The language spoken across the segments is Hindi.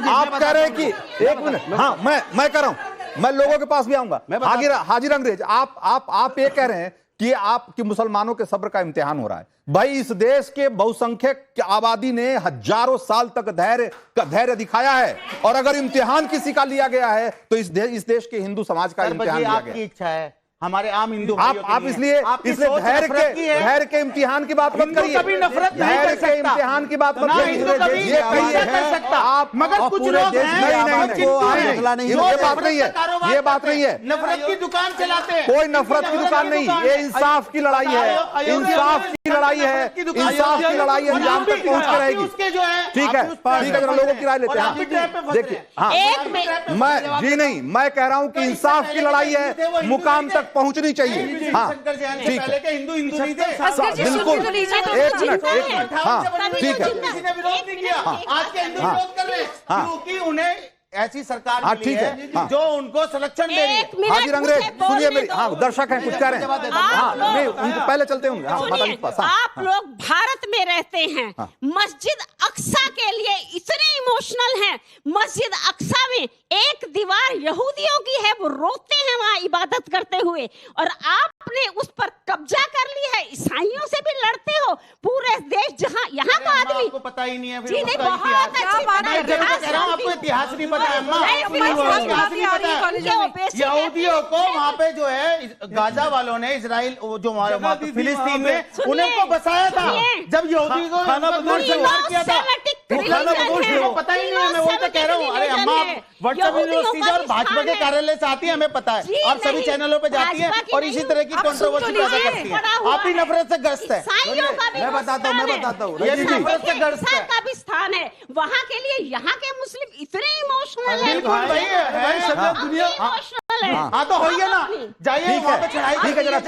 आप कह रहे हैं कि 1 मिनट, हाँ मैं कह रहा हूं, मैं लोगों के पास भी आऊंगा। हाजिर अंग्रेज, आप ये कह रहे हैं कि आपकी मुसलमानों के सब्र का इम्तिहान हो रहा है। भाई, इस देश के बहुसंख्यक आबादी ने हजारों साल तक धैर्य दिखाया है, और अगर इम्तिहान किसी का लिया गया है तो इस देश के हिंदू समाज का इम्तिहान लिया गया। आपकी इच्छा है, हमारे आम हिंदू आप इसलिए धैर्य के इम्तिहान की बात मत करिए, धैर्य के इम्तिहान की बात मत करिए। ये कहिए आप, मगर कुछ लोग ये बात नहीं है, नफरत की दुकान चलाते हैं। कोई नफरत की दुकान नहीं, ये इंसाफ की लड़ाई है, इंसाफ की लड़ाई है, इंसाफ की लड़ाई अंजाम तक पहुंच कर रहेगी। ठीक है, जरा लोगों की राय लेते हैं। देखिए, हाँ, मैं कह रहा हूं कि इंसाफ की लड़ाई है, मुकाम तक पहुंचनी चाहिए। हाँ, ठीक है, हिंदू नहीं थे, बिल्कुल, एक मिनट, हाँ, ठीक है, किसी ने विरोध नहीं किया। आज के हिंदू विरोध कर रहे हैं क्योंकि उन्हें ऐसी सरकार मिली है जो उनको संरक्षण दे रही है। हाजिर अंग्रेज सुनिए मेरी, हाँ, दर्शक हैं, कुछ कह रहे हैं, हाँ, नहीं उनको पहले चलते होंगे। आप लोग भारत में रहते हैं, मस्जिद अक्सा के लिए इतने इमोशनल हैं। मस्जिद अक्सा में एक दीवार यहूदियों की है, वो रोते हैं वहां इबादत करते हुए, और आपने उस पर कब्जा कर ली है। ईसाइयों से भी लड़ते हो। पूरे देश जहां यहाँ का आदमी, आपको पता ही नहीं है, जी नहीं, बहुत अच्छी बात है, आपको इतिहास नहीं पता। यहूदियों को वहाँ पे जो है गाजा वालों ने, इसराइल जो फिलिस्तीन में उन्हें बसाया था, जब यहूदी को किया था, पता ही नहीं है। मैं वही तो कह रहा हूँ, अरे अम्मा व्हाट्सएप यूनिवर्सिटी और भाजपा के कार्यालय से आती है, हमें पता है, आप सभी चैनलों पे जाती है और इसी तरह की कंट्रोवर्सी पैदा करती है। आप ही नफरत से ग्रस्त है। मैं बताता हूँ, ये भी नफरत से ग्रस्त है। का भी स्थान है वहाँ के लिए। यहाँ के मुस्लिम इतने इमोशनल है, बिल्कुल वही है, दुनिया। हाँ तो होइए ना, जाइए वहाँ पे चढ़ाई। ठीक है, जरा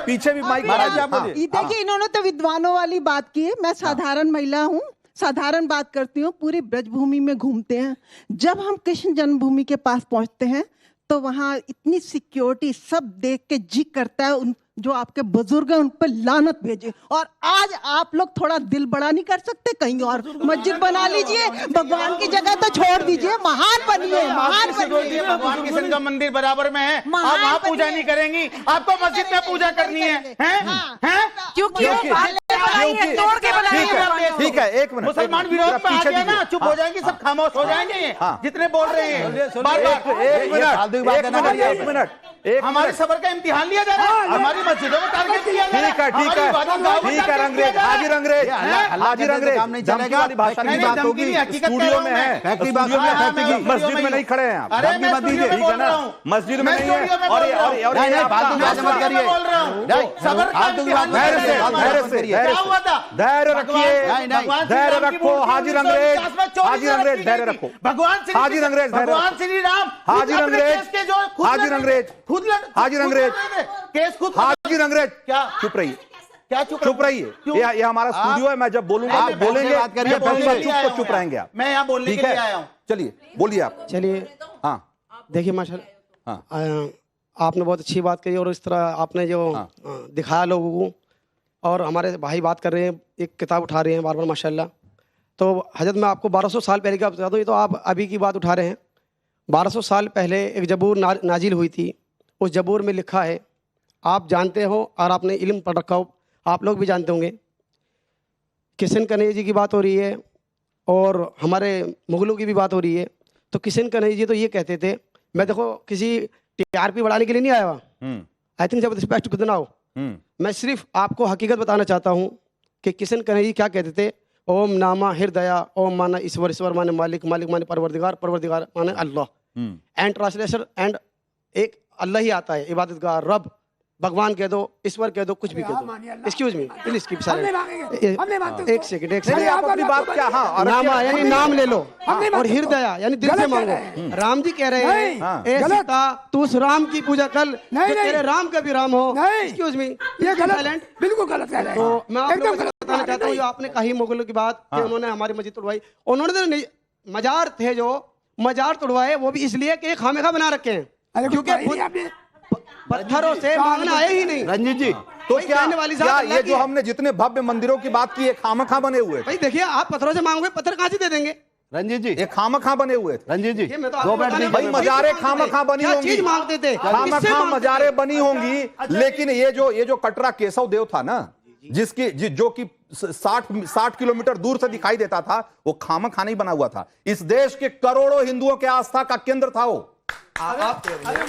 पीछे भी माइक महाराज आप बोलिए। देखिए, इन्होंने तो विद्वानों वाली बात की है, मैं साधारण महिला हूँ, साधारण बात करती हूँ। पूरी ब्रजभूमि में घूमते हैं, जब हम कृष्ण जन्मभूमि के पास पहुंचते हैं तो वहाँ इतनी सिक्योरिटी, सब देख के जी करता है उन जो आपके बुजुर्ग हैं उन पर लानत भेजे। और आज आप लोग थोड़ा दिल बड़ा नहीं कर सकते, कहीं और मस्जिद बना लीजिए, भगवान की जगह तो छोड़ दीजिए, महान बनिए, महान बनिए। भगवान किशन का मंदिर बराबर में है, आप वहाँ पूजा नहीं करेंगी, आपको मस्जिद में पूजा करनी है, क्योंकि ठीक है, एक मिनट, मुसलमान विरोध पे आ गया ना, चुप हो जाएंगे, सब खामोश हो जाएंगे जितने बोल रहे हैं। एक मिनट, हमारे सबर का इम्तिहान लिया जा रहा है, हमारी मस्जिदों में टारगेट किया जा रहा है। ठीक है, अंग्रेज, हाजिर अंग्रेज, धमकी वाली भाषा की बात होगी, स्टूडियो में है, मस्जिद में नहीं खड़े हैं आप, ठीक है ना, मस्जिद में नहीं है। और धैर्य रखिए, धैर्य रखो, हाजिर अंग्रेज, धैर्य रखो, हाजिर अंग्रेज, भगवान श्री राम, हाजिर अंग्रेज, हाजिर अंग्रेज, हाजिर अंग्रेज, केस खुद, हाजिर अंग्रेज, क्या चुप रहिए, क्या चुप रहिए, ये हमारा स्टूडियो है, मैं जब बोलूंगा आप बोलेंगे, चुप रहेंगे आप। मैं यहाँ बोलने के लिए आया हूँ। चलिए बोलिए आप। चलिए, हाँ, देखिए माशाल्लाह, हाँ, आपने बहुत अच्छी बात कही, और इस तरह आपने जो दिखाया लोगों को, और हमारे भाई बात कर रहे हैं, एक किताब उठा रहे हैं बार बार माशाल्लाह। तो हजरत मैं आपको 1200 साल पहले की बात बता दूँ, ये तो आप अभी की बात उठा रहे हैं। 1200 साल पहले एक जबूर नाजिल हुई थी, उस जबूर में लिखा है, आप जानते हो और आपने इल्म पढ़ रखा हो, आप लोग भी जानते होंगे, किशन कन्हैया जी की बात हो रही है और हमारे मुगलों की भी बात हो रही है। तो किशन कन्हैया जी तो ये कहते थे, मैं देखो किसी टीआरपी बढ़ाने के लिए नहीं आया हुआ, आई थिंक जब रिस्पेक्ट खुद ना हो, मैं सिर्फ आपको हकीकत बताना चाहता हूँ कि किशन कन्हैया जी क्या कहते थे, ओम नामा हृदया, ओम माना ईश्वर, ईश्वर माने मालिक, मालिक माने परवरदिगार, परवरदिगार माने अल्लाह, एंड ट्रांसलेशन, एंड एक अल्लाह ही आता है, इबादतगार, रब, भगवान कह दो, ईश्वर कह दो, कुछ भी कह दो। Excuse me please, keep silent, एक सेकंड, आप अपनी बात क्या, हाँ, नामा यानी नाम ले लो, और हृदया यानी दिल से मांगो। राम जी कह रहे हैं, ए सीता तू उस राम की पूजा कर जो तेरे राम का भी राम हो। एक्सक्यूज मी, ये गलत, बिल्कुल गलत कह रहे हैं। तो मैं आपको बताना चाहता हूँ, जो आपने कही मुगलों की बात कि उन्होंने हमारी मस्जिद तोड़वाई, उन्होंने मजार थे जो मजार तोड़वाए, वो भी इसलिए कि खामेखा बना रखे हैं, क्योंकि पत्थरों से मांगना आए ही नहीं। रंजीत जी, तो क्या ये जो हमने जितने भव्य मंदिरों की बात की है खामखा बने हुए? भाई देखिए, आप पत्थरों से मांगोगे, पत्थर कहाँ से दे देंगे? रंजीत जी, ये खामखा बने हुए थे। रंजीत जी, ये मैं तो 2 मिनट आपको दीजिए। भाई मजारे खामखा बनी क्या होंगी, चीज मांगते थे? खामखा मजारे बनी होंगी, लेकिन ये जो कटरा केशव देव था ना, जो कि 60 किलोमीटर दूर से दिखाई देता था, वो खामखा नहीं बना हुआ था। इस देश के करोड़ों हिंदुओं के आस्था का केंद्र था वो।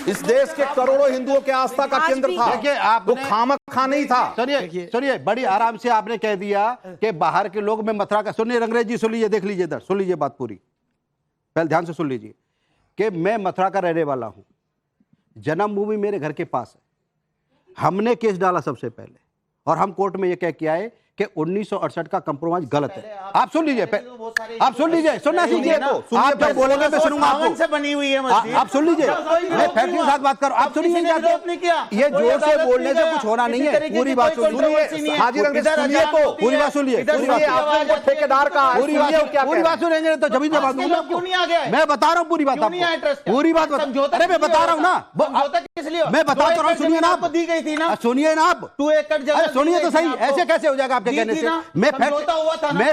इस देश के करोड़ों हिंदुओं के आस्था का केंद्र था। देखिए, वो आपने खामखा नहीं था। सुनिए, बड़ी आराम से आपने कह दिया कि बाहर के लोग, मैं मथुरा का, सुनिए रंगरेज जी, सुन लीजिए, देख लीजिए इधर, सुन लीजिए बात पूरी, पहले ध्यान से सुन लीजिए कि मैं मथुरा का रहने वाला हूं, जन्मभूमि मेरे घर के पास है। हमने केस डाला सबसे पहले, और हम कोर्ट में यह कह के आए कि 1968 का कंप्रोमाइज गलत है। आप सुन लीजिए, आप सुन लीजिए, सुनना सीखिए, आप जब बोलेंगे मैं सुनूंगा आपको। से बनी हुई है मस्जिद। आप सुन लीजिए, मैं फैक्ट के साथ बात कर, आप सुनिए, ये जोर से बोलने से कुछ होना नहीं है, पूरी बात सुनिए। हाजी रंगरेज सुनिए, तो पूरी बात सुनिए, आपने ठेकेदार का पूरी बात सुनेंगे तो जब जवाब दूंगा आपको। मैं बता रहा हूँ पूरी बात आपको, पूरी बात अरे मैं बता रहा हूँ ना, मैं बता तो रहा हूँ, सुनिए ना आप, दी गई थी ना, सुनिए ना आप, 2 एकड़ जगह। अरे सुनिए तो सही, ऐसे कैसे हो जाएगा आपके कहने से? मैं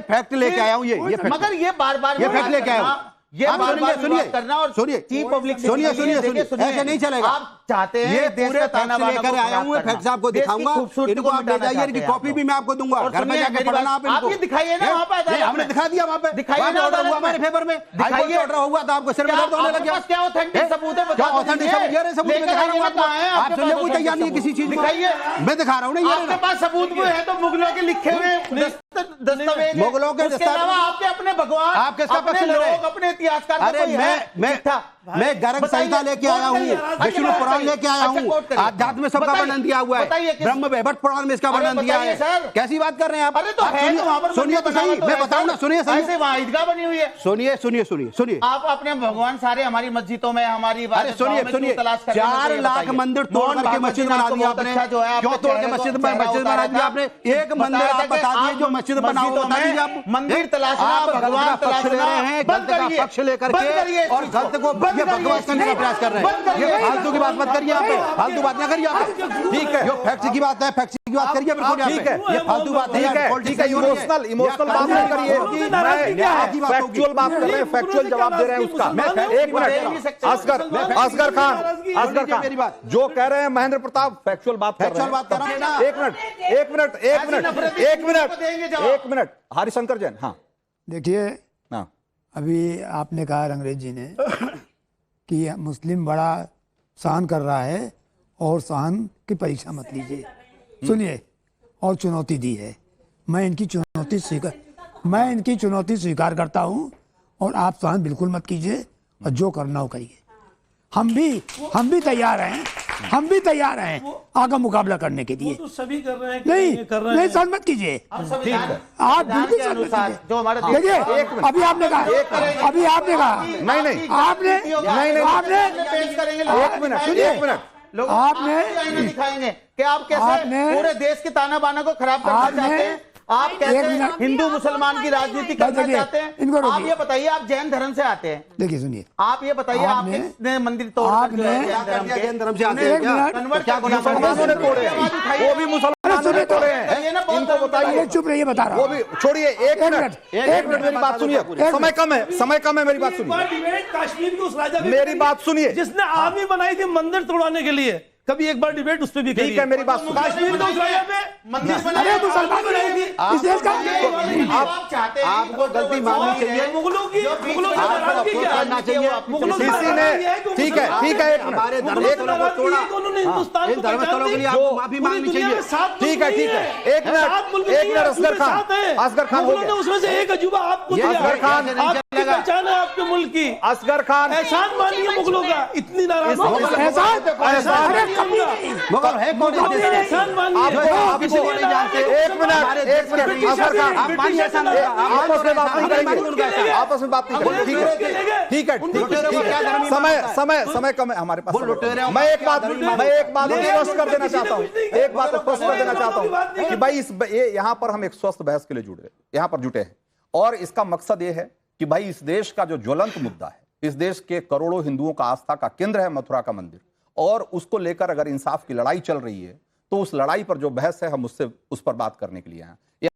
फैक्ट लेके आया हूँ, ये फैक्ट, मगर ये बार-बार ये फैक्ट लेके आया हूँ। ये आप बार-बार सुनिए, करना और सुनिए, चीफ पब्लिक सुनिए, ऐसे नहीं चलेगा। आप चाहते हैं ये देश पूरे का फैक्ट ताना-बाना लेकर को आया हूँ, खराब फैक्ट करना। आपको देश की दिखाऊंगा, खूबसूरती इनको को आप ले मिटाना जाइए, चाहते इनकी हैं कॉपी भी मैं आपको दूंगा, और घर में सुनिए, जाके मेरी पढ़ना बात- आप इनको। आप ये दिखाइए ना वहाँ पे अदालत हमने में। दिखा दिया वहाँ पे, दिखाइए वहाँ पे ना ऑर्डर अदालत हुआ हमारे में। फेवर में, दिखाइए। हाई कोर्ट ऑर्डर हुआ था, आपको सिर में दर्द होने लग गया। क्या ऑथेंटिक सबूत है? बता ऑथेंटिक दीजिए। सबूत, ये रहे सबूत, मैं लेकर दिखा रहा हूँ आइए, कहाँ है आपको। आप आपके सुनने पास को तैयार नहीं है किसी चीज में, दिखाइए। मैं दिखा रहा हूँ ना, आपके पास सबूत भी है तो मुगलों के लिखे हुए दस्तावेज, मुगलों के उसके अलावा आपके अपने भगवान, आप किसका पक्ष अपने ले रहे हैं? लोग, अपने इतिहासकार का अरे कोई है? मैं गर्ग संहिता लेके आया हूँ, विष्णु पुराण लेके आया हूँ, आध्यात्म में सबका वर्णन दिया हुआ है, ब्रह्म वैवर्त पुराण में इसका वर्णन दिया है। कैसी बात कर रहे हैं आप? अरे तो है तो वहाँ पर सुनिए तो सही, मैं बताऊँ ना, सुनिए सही, ऐसे वहाँ ईदगाह बनी हुई है। सुनिए। आप अपने भगवान सारे हमारी मस्जिदों में, हमारी अरे सुनिए, 4 लाख मंदिर तोड़ करके मस्जिद बना दी आपने, क्यों तोड़ के मस्जिद बना दी आपने? एक मंदिर आप बता दिए जो मस्जिद बना हुआ, बता दीजिए आप। मंदिर तलाशना, भगवान का पक्ष ले रहे हैं, गलत का पक्ष लेकर के, और गलत को ये बकवास करने का प्रयास कर रहे हैं। ये फालतू की बात मत करिए, आप फालतू बात ना करिए आप। ठीक है, जो फैक्ट की बात है, फैक्ट की बात करिए, ठीक है, ये फालतू बात ठीक है, इमोशनल बात नहीं करिए, फैक्चुअल बात कर रहे हैं, फैक्चुअल जवाब दे रहे हैं उसका। एक मिनट, असगर खान मेरी बात जो कह रहे हैं महेंद्र प्रताप फैक्चुअल बात कर रहे हैं। एक मिनट हरिशंकर जैन। हाँ देखिए, हाँ, अभी आपने कहा रंगरेज जी ने कि मुस्लिम बड़ा सहन कर रहा है और सहन की परीक्षा मत लीजिए। सुनिए, और चुनौती दी है, मैं इनकी चुनौती स्वीकार करता हूं, और आप सहन बिल्कुल मत कीजिए, और जो करना हो करिए। हम भी तैयार हैं, आगे मुकाबला करने के लिए। तो सभी कर रहे हैं, नहीं सहन मत कीजिए, आप बिल्कुल सहन मत कीजिए। जो हमारे देखिए, अभी आपने कहा नहीं, आपने दिखाएंगे कि आप कैसे पूरे देश के ताना बाना को खराब करना चाहते हैं। आप कैसे हिंदू मुसलमान की राजनीति करना चाहते हैं। आप ये बताइए, आप जैन धर्म से आते हैं। देखिए, सुनिए, आप ये बताइए, आपने कितने मंदिर तोड़ जैन धर्म से आते हैं क्या? मुसलमानों ने तोड़े हैं, वो भी मुसलमानों ने तोड़े हैं, इनको बताइए। चुप रहिए, बता रहा वो हूँ। भी छोड़िए, एक मिनट मेरी बात सुनिए, समय कम है, मेरी बात सुनिए, डिबेट कश्मीर के उस राजा मेरी बात सुनिए। जिसने आर्मी बनाई थी मंदिर तोड़वाने के लिए, कभी एक बार डिबेट उस पर भी ठीक है, मेरी बात सुनिए। कश्मीर के उस राजा पे मंदिर बनाई थी। इस देश का आप चाहते हैं आपको गलती माननी चाहिए, मुगलों की आपको करना चाहिए। किसी ने ठीक है, एक हमारे मिनट, धर्मस्थलों को तोड़ा, हिंदुस्तान इन धर्मस्थलों के लिए आपको माफी मांगनी चाहिए। ठीक है, एक मिनट, असगर खान हो गया। उसमें से एक अजूबा आपको दिया। असगर खान, आपकी पहचान है आपके मुल्क की। असगर खान, एहसान मानिए मुगलों का, इतनी नाराज मगर है कौन? एहसान मानिए। आपको नहीं जानते। एक मिनट, असगर खान, आपस में बात नहीं करेंगे, आपस में बात नहीं करेंगे। ठीक है, समय कम है हमारे पास। मैं एक बात स्पष्ट कर देना चाहता हूं कि भाई यहां पर हम एक स्वस्थ बहस के लिए जुटे हैं, और इसका मकसद यह है कि भाई इस देश का जो ज्वलंत मुद्दा है, इस देश के करोड़ों हिंदुओं का आस्था का केंद्र है मथुरा का मंदिर, और उसको लेकर अगर इंसाफ की लड़ाई चल रही है, तो उस लड़ाई पर जो बहस है, हम उस पर बात करने के लिए आए हैं।